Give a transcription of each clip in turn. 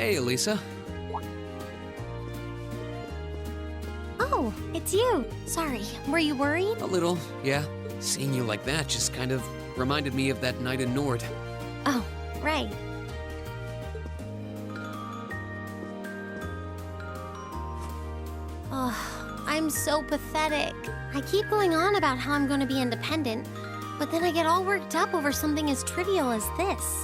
Hey, Alisa. Oh, it's you. Sorry, were you worried? A little, yeah. Seeing you like that just kind of reminded me of that night in Nord. Oh, right. Oh, I'm so pathetic. I keep going on about how I'm going to be independent, but then I get all worked up over something as trivial as this.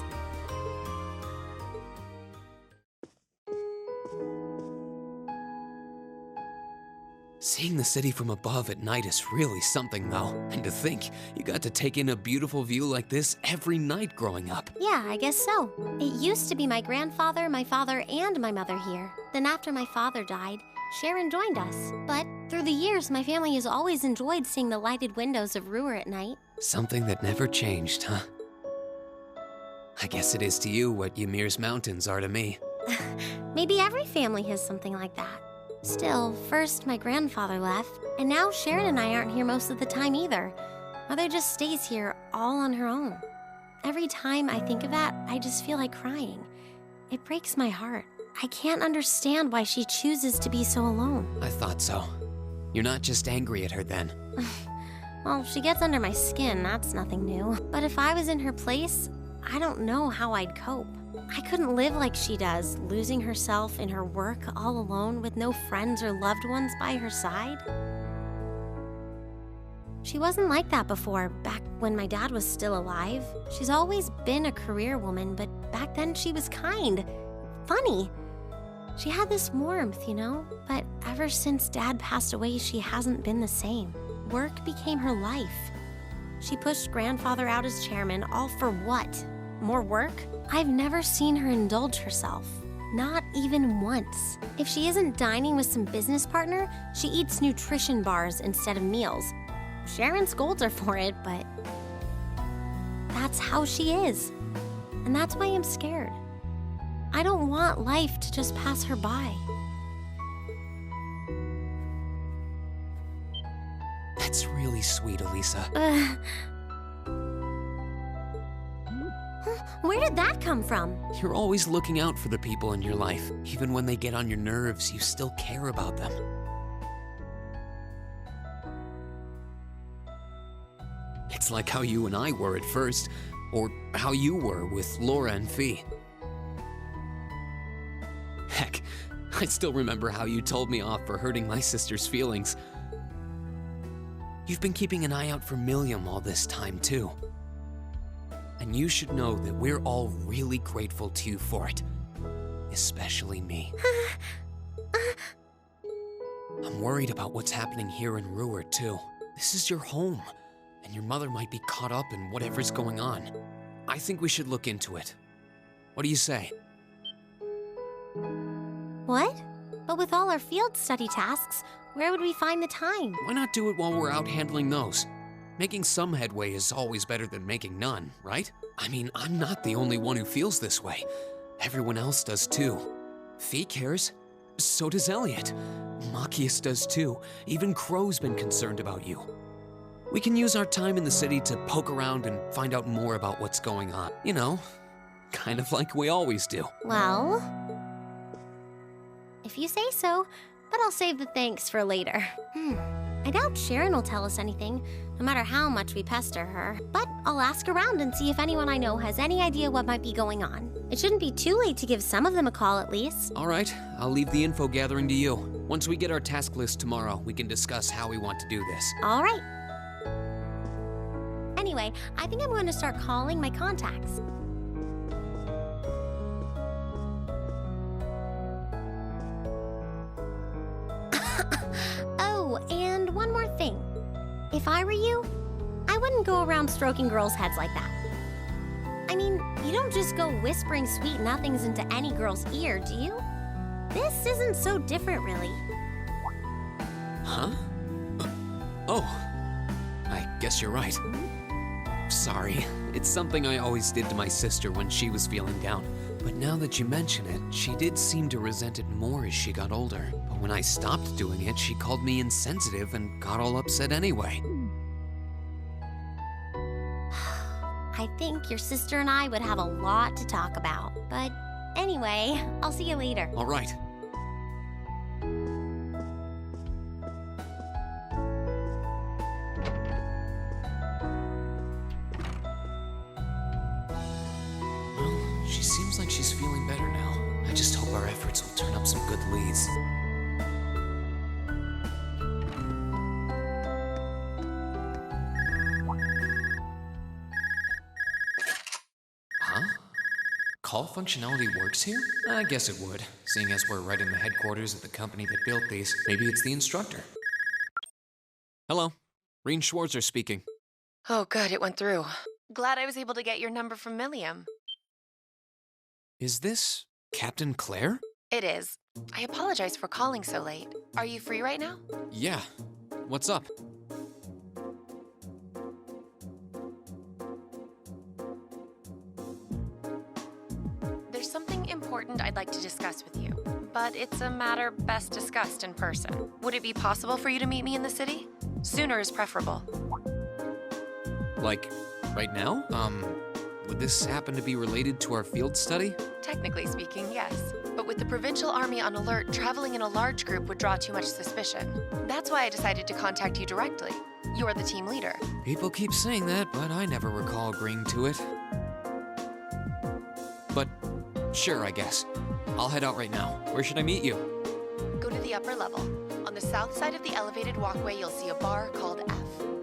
Seeing the city from above at night is really something, though. And to think, you got to take in a beautiful view like this every night growing up. Yeah, I guess so. It used to be my grandfather, my father, and my mother here. Then after my father died, Sharon joined us. But through the years, my family has always enjoyed seeing the lighted windows of Ruhr at night. Something that never changed, huh? I guess it is to you what Ymir's mountains are to me. Maybe every family has something like that. Still, first my grandfather left, and now Sharon and I aren't here most of the time either. Mother just stays here all on her own. Every time I think of that, I just feel like crying. It breaks my heart. I can't understand why she chooses to be so alone. I thought so. You're not just angry at her then. Well, she gets under my skin, that's nothing new. But if I was in her place, I don't know how I'd cope. I couldn't live like she does, losing herself in her work all alone with no friends or loved ones by her side. She wasn't like that before, back when my dad was still alive. She's always been a career woman, but back then she was kind, funny. She had this warmth, you know? But ever since Dad passed away, she hasn't been the same. Work became her life. She pushed Grandfather out as chairman, all for what? More work? I've never seen her indulge herself. Not even once. If she isn't dining with some business partner, she eats nutrition bars instead of meals. Sharon scolds her for it, but that's how she is. And that's why I'm scared. I don't want life to just pass her by. That's really sweet, Alisa. Where did that come from? You're always looking out for the people in your life. Even when they get on your nerves, you still care about them. It's like how you and I were at first, or how you were with Laura and Fee. Heck, I still remember how you told me off for hurting my sister's feelings. You've been keeping an eye out for Milliam all this time, too. And you should know that we're all really grateful to you for it. Especially me. I'm worried about what's happening here in Ruhr, too. This is your home, and your mother might be caught up in whatever's going on. I think we should look into it. What do you say? What? But with all our field study tasks, where would we find the time? Why not do it while we're out handling those? Making some headway is always better than making none, right? I mean, I'm not the only one who feels this way. Everyone else does too. Fee cares. So does Elliot. Machias does too. Even Crow's been concerned about you. We can use our time in the city to poke around and find out more about what's going on. You know, kind of like we always do. Well, if you say so, but I'll save the thanks for later. I doubt Sharon will tell us anything, no matter how much we pester her. But I'll ask around and see if anyone I know has any idea what might be going on. It shouldn't be too late to give some of them a call at least. All right, I'll leave the info gathering to you. Once we get our task list tomorrow, we can discuss how we want to do this. All right. Anyway, I think I'm going to start calling my contacts. Oh, and one more thing. If I were you, I wouldn't go around stroking girls' heads like that. I mean, you don't just go whispering sweet nothings into any girl's ear, do you? This isn't so different, really. Huh? Oh, I guess you're right. Sorry, it's something I always did to my sister when she was feeling down. But now that you mention it, she did seem to resent it more as she got older. But when I stopped doing it, she called me insensitive and got all upset anyway. I think your sister and I would have a lot to talk about, but Anyway, I'll see you later. All right. Well, she seems like she's feeling better now. I just hope our efforts will turn up some good leads. Huh? Call functionality works here? I guess it would, seeing as we're right in the headquarters of the company that built these. Maybe it's the instructor. Hello, Reen Schwarzer speaking. Oh, good, it went through. Glad I was able to get your number from Milliam. Is this Captain Claire? It is. I apologize for calling so late. Are you free right now? Yeah. What's up? There's something important I'd like to discuss with you, but it's a matter best discussed in person. Would it be possible for you to meet me in the city? Sooner is preferable. Like, right now? Would this happen to be related to our field study? Technically speaking, yes. But with the provincial army on alert, traveling in a large group would draw too much suspicion. That's why I decided to contact you directly. You're the team leader. People keep saying that, but I never recall agreeing to it. But, sure, I guess. I'll head out right now. Where should I meet you? Go to the upper level. On the south side of the elevated walkway, you'll see a bar called F.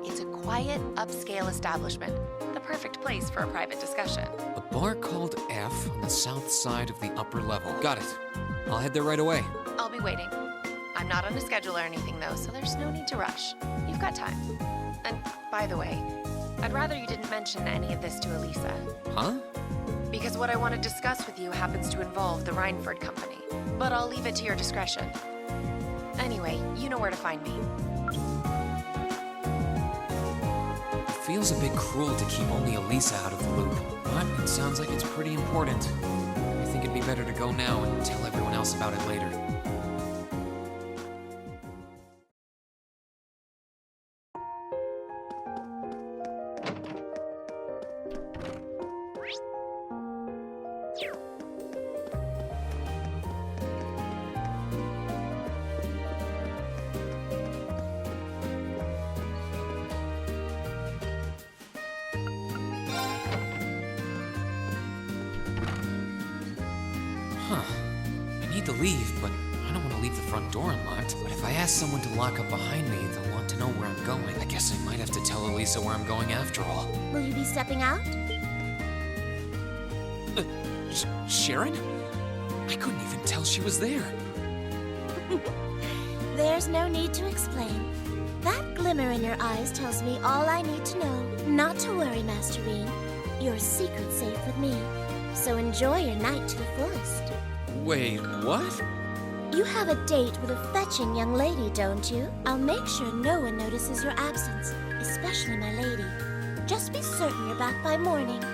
It's a quiet, upscale establishment. The perfect place for a private discussion. A bar called F on the south side of the upper level. Got it. I'll head there right away. I'll be waiting. I'm not on a schedule or anything, though, so there's no need to rush. You've got time. And, by the way, I'd rather you didn't mention any of this to Alisa. Huh? Because what I want to discuss with you happens to involve the Rhineford Company. But I'll leave it to your discretion. Anyway, you know where to find me. It feels a bit cruel to keep only Alisa out of the loop, but it sounds like it's pretty important. I think it'd be better to go now and tell everyone else about it later. Huh. I need to leave, but I don't want to leave the front door unlocked. But if I ask someone to lock up behind me, they'll want to know where I'm going. I guess I might have to tell Alisa where I'm going after all. Will you be stepping out? Sharon? I couldn't even tell she was there. There's no need to explain. That glimmer in your eyes tells me all I need to know. Not to worry, Master Reen. Your secret's safe with me. So enjoy your night to the fullest. Wait, what? You have a date with a fetching young lady, don't you? I'll make sure no one notices your absence, especially my lady. Just be certain you're back by morning.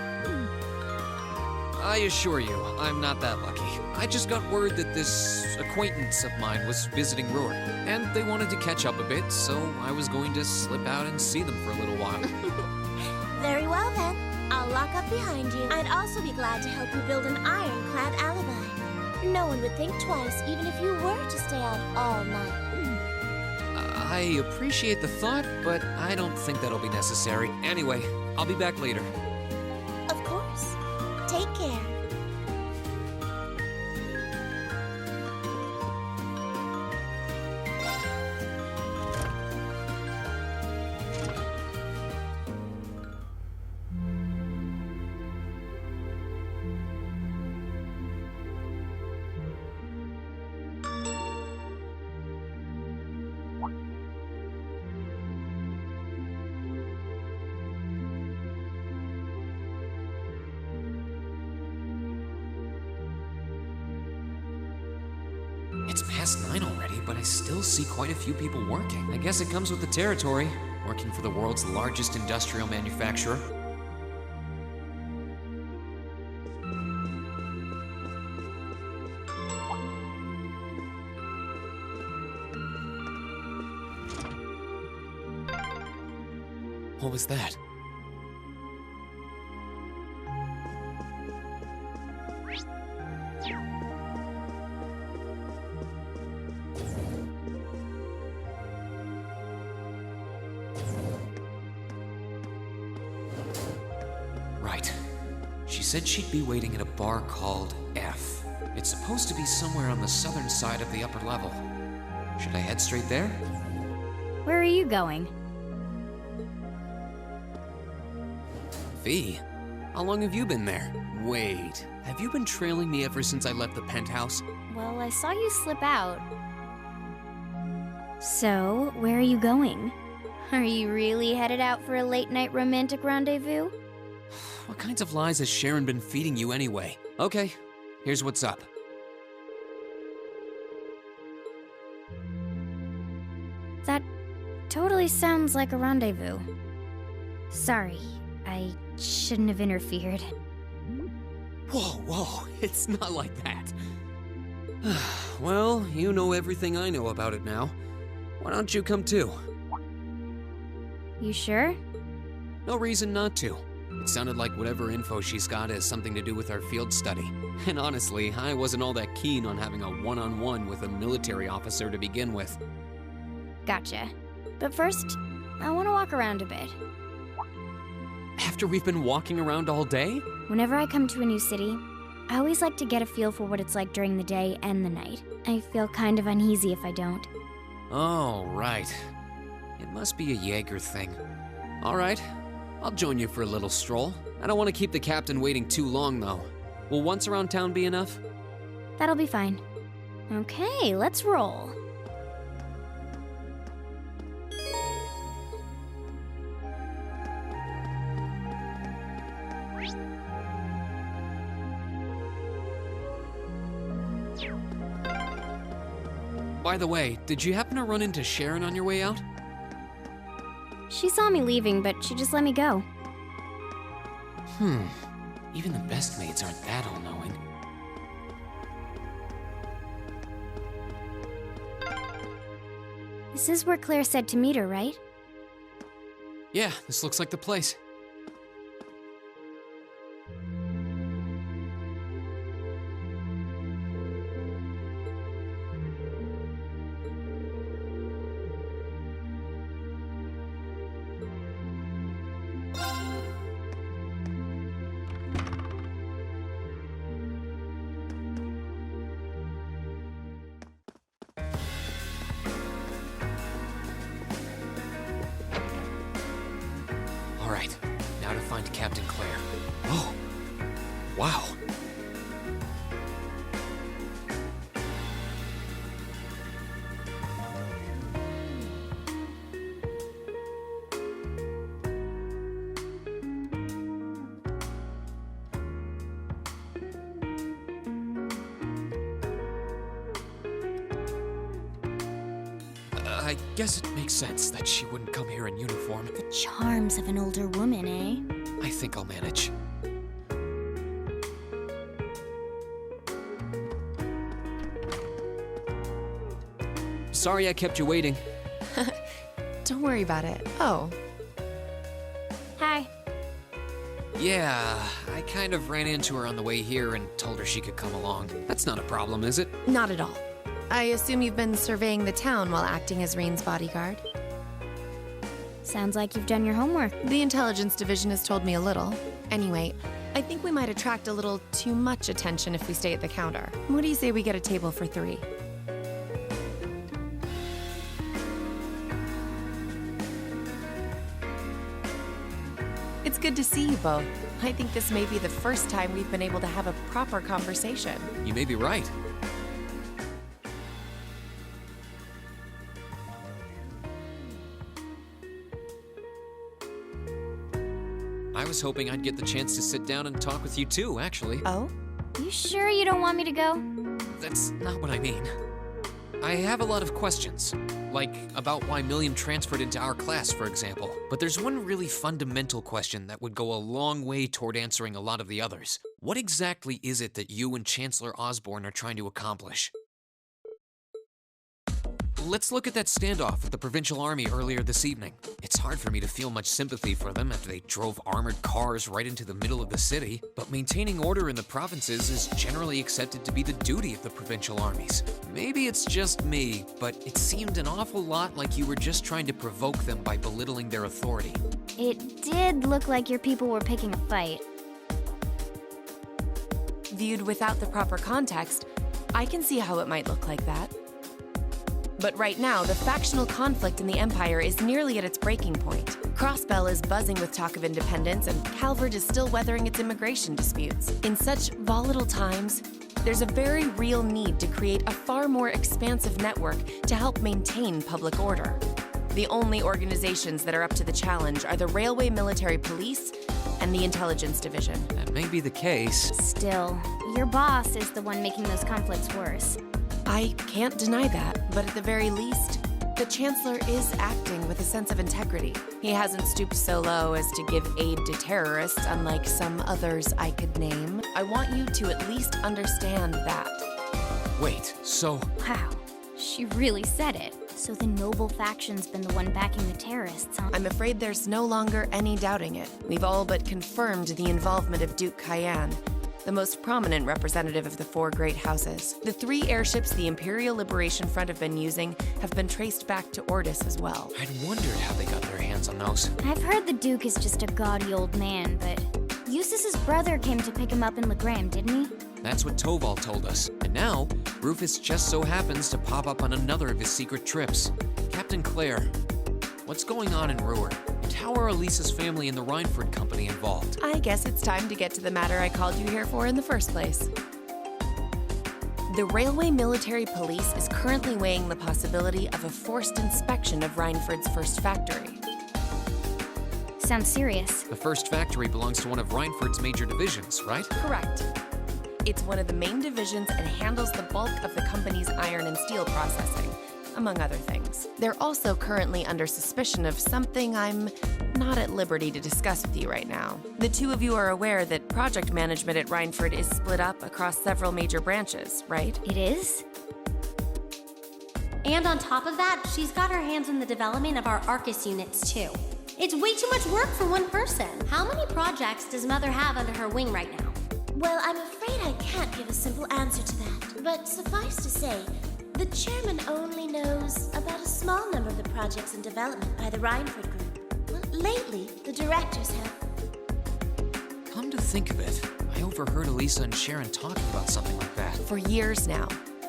I assure you, I'm not that lucky. I just got word that this acquaintance of mine was visiting Ruhr, and they wanted to catch up a bit, so I was going to slip out and see them for a little while. Very well then. I'll lock up behind you. I'd also be glad to help you build an ironclad alibi. No one would think twice, even if you were to stay out all night. I appreciate the thought, but I don't think that'll be necessary. Anyway, I'll be back later. Of course. Take care. It's past 9 already, but I still see quite a few people working. I guess it comes with the territory, working for the world's largest industrial manufacturer. What was that? Right. She said she'd be waiting at a bar called F. It's supposed to be somewhere on the southern side of the upper level. Should I head straight there? Where are you going? Fee, how long have you been there? Wait, have you been trailing me ever since I left the penthouse? Well, I saw you slip out. So, where are you going? Are you really headed out for a late-night romantic rendezvous? What kinds of lies has Sharon been feeding you anyway? Okay, here's what's up. That totally sounds like a rendezvous. Sorry, I shouldn't have interfered. Whoa, it's not like that. Well, you know everything I know about it now. Why don't you come too? You sure? No reason not to. It sounded like whatever info she's got has something to do with our field study. And honestly, I wasn't all that keen on having a one-on-one with a military officer to begin with. Gotcha. But first, I want to walk around a bit. After we've been walking around all day? Whenever I come to a new city, I always like to get a feel for what it's like during the day and the night. I feel kind of uneasy if I don't. Oh, right. It must be a Jaeger thing. All right, I'll join you for a little stroll. I don't want to keep the captain waiting too long, though. Will once around town be enough? That'll be fine. Okay, let's roll. By the way, did you happen to run into Sharon on your way out? She saw me leaving, but she just let me go. Even the best maids aren't that all-knowing. This is where Claire said to meet her, right? Yeah, this looks like the place. All right, now to find Captain Claire. Oh, wow. I guess it makes sense that she wouldn't come here in uniform. The charms of an older woman, eh? I think I'll manage. Sorry I kept you waiting. Don't worry about it. Oh, Hi. Yeah, I kind of ran into her on the way here and told her she could come along. That's not a problem, is it? not at all. I assume you've been surveying the town while acting as Rain's bodyguard. Sounds like you've done your homework. The intelligence division has told me a little. Anyway, I think we might attract a little too much attention if we stay at the counter. What do you say we get a table for 3? It's good to see you both. I think this may be the first time we've been able to have a proper conversation. You may be right. I was hoping I'd get the chance to sit down and talk with you too, actually. Oh? You sure you don't want me to go? That's not what I mean. I have a lot of questions, like about why Milliam transferred into our class, for example. But there's one really fundamental question that would go a long way toward answering a lot of the others. What exactly is it that you and Chancellor Osborne are trying to accomplish? Let's look at that standoff with the Provincial Army earlier this evening. It's hard for me to feel much sympathy for them after they drove armored cars right into the middle of the city, but maintaining order in the provinces is generally accepted to be the duty of the provincial armies. Maybe it's just me, but it seemed an awful lot like you were just trying to provoke them by belittling their authority. It did look like your people were picking a fight. Viewed without the proper context, I can see how it might look like that. But right now, the factional conflict in the Empire is nearly at its breaking point. Crossbell is buzzing with talk of independence, and Calvert is still weathering its immigration disputes. In such volatile times, there's a very real need to create a far more expansive network to help maintain public order. The only organizations that are up to the challenge are the Railway Military Police and the Intelligence Division. That may be the case. Still, your boss is the one making those conflicts worse. I can't deny that, but at the very least, the Chancellor is acting with a sense of integrity. He hasn't stooped so low as to give aid to terrorists, unlike some others I could name. I want you to at least understand that. Wait, so Wow, she really said it. So the noble faction's been the one backing the terrorists, huh? I'm afraid there's no longer any doubting it. We've all but confirmed the involvement of Duke Cayenne, the most prominent representative of the four great houses. The 3 airships the Imperial Liberation Front have been using have been traced back to Ordis as well. I'd wondered how they got their hands on those. I've heard the Duke is just a gaudy old man, but Eustace's brother came to pick him up in Legram, didn't he? That's what Toval told us. And now, Rufus just so happens to pop up on another of his secret trips. Captain Claire, what's going on in Ruhr? And how are Alisa's family and the Rhineford Company involved? I guess it's time to get to the matter I called you here for in the first place. The Railway Military Police is currently weighing the possibility of a forced inspection of Rhineford's first factory. Sounds serious. The first factory belongs to one of Rhineford's major divisions, right? Correct. It's one of the main divisions and handles the bulk of the company's iron and steel processing, among other things. They're also currently under suspicion of something I'm not at liberty to discuss with you right now. The 2 of you are aware that project management at Rhineford is split up across several major branches, right? It is? And on top of that, she's got her hands in the development of our Arcus units, too. It's way too much work for one person. How many projects does Mother have under her wing right now? Well, I'm afraid I can't give a simple answer to that. But suffice to say, the chairman only knows about a small number of the projects in development by the Rhineford Group. Well, lately, the directors have. Come to think of it, I overheard Alisa and Sharon talking about something like that. For years now,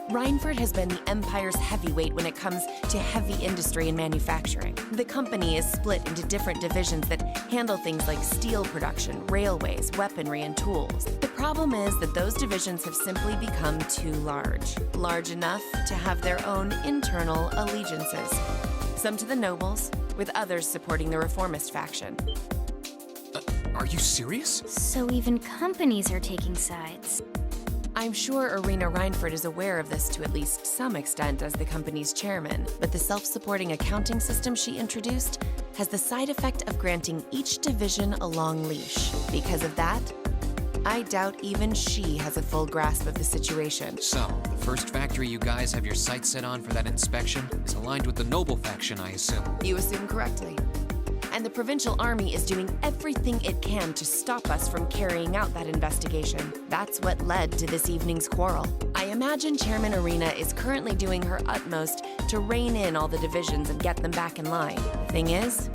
Rhineford has been the Empire's heavyweight when it comes to heavy industry and manufacturing. The company is split into different divisions that handle things like steel production, railways, weaponry, and tools. The problem is that those divisions have simply become too large enough to have their own internal allegiances. Some to the nobles, with others supporting the reformist faction. Are you serious? So even companies are taking sides. I'm sure Irina Rhineford is aware of this to at least some extent as the company's chairman, but the self-supporting accounting system she introduced has the side effect of granting each division a long leash. Because of that, I doubt even she has a full grasp of the situation. So, the first factory you guys have your sights set on for that inspection is aligned with the Noble faction, I assume. You assume correctly. And the provincial army is doing everything it can to stop us from carrying out that investigation. That's what led to this evening's quarrel. I imagine Chairman Irina is currently doing her utmost to rein in all the divisions and get them back in line. Thing is,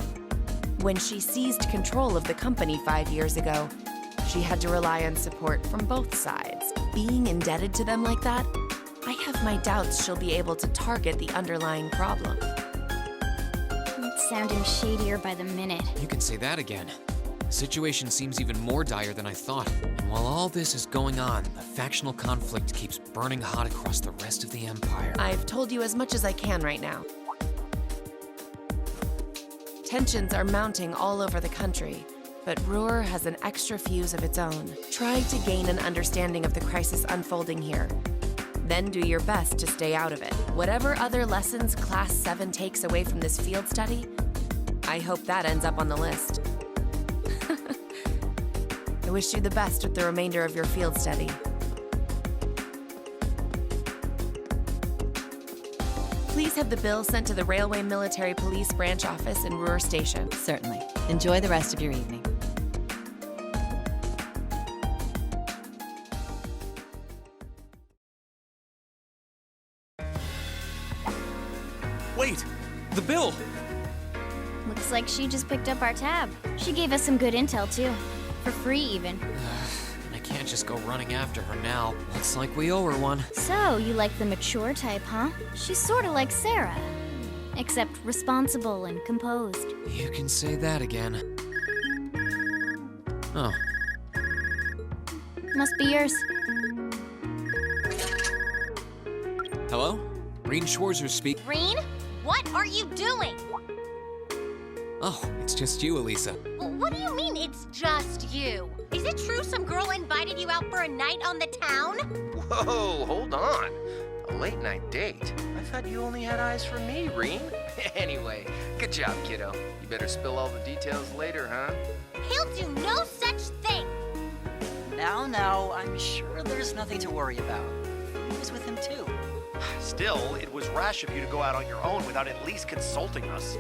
when she seized control of the company 5 years ago, she had to rely on support from both sides. Being indebted to them like that, I have my doubts she'll be able to target the underlying problem. It's sounding shadier by the minute. You can say that again. The situation seems even more dire than I thought. And while all this is going on, the factional conflict keeps burning hot across the rest of the Empire. I've told you as much as I can right now. Tensions are mounting all over the country, but Ruhr has an extra fuse of its own. Try to gain an understanding of the crisis unfolding here. Then do your best to stay out of it. Whatever other lessons Class 7 takes away from this field study, I hope that ends up on the list. I wish you the best with the remainder of your field study. Please have the bill sent to the Railway Military Police Branch Office in Ruhr Station. Certainly. Enjoy the rest of your evening. Wait! The bill! Looks like she just picked up our tab. She gave us some good intel, too. For free, even. I can't just go running after her now. Looks like we owe her one. So, you like the mature type, huh? She's sorta like Sarah. Except responsible and composed. You can say that again. Oh. Must be yours. Hello? Reen Schwarzer speak. Reen, what are you doing? Oh, it's just you, Alisa. What do you mean it's just you? Is it true some girl invited you out for a night on the town? Whoa, hold on. A late night date? I thought you only had eyes for me, Reen. Anyway, good job, kiddo. You better spill all the details later, huh? He'll do no such thing. Now, I'm sure there's nothing to worry about. He was with him too. Still, it was rash of you to go out on your own without at least consulting us.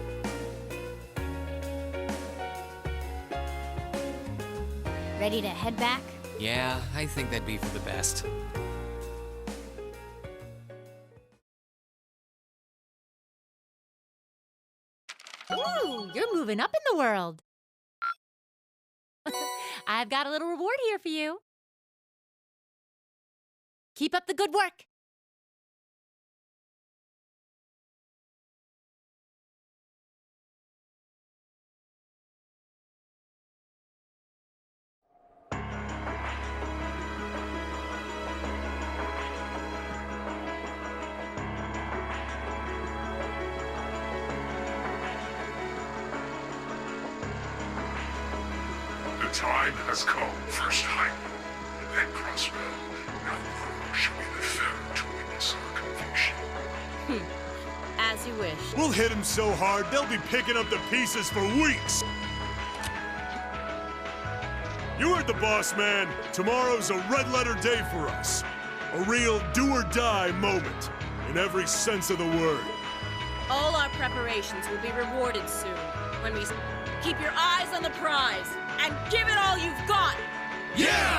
Ready to head back? Yeah, I think that'd be for the best. Ooh, you're moving up in the world. I've got a little reward here for you. Keep up the good work. The time has come, first time. Then Crossrail, now you shall be the third to witness our conviction. As you wish. We'll hit him so hard, they'll be picking up the pieces for weeks. You heard the boss, man. Tomorrow's a red-letter day for us. A real do-or-die moment, in every sense of the word. All our preparations will be rewarded soon when we keep your eyes on the prize and give it all you've got. Yeah!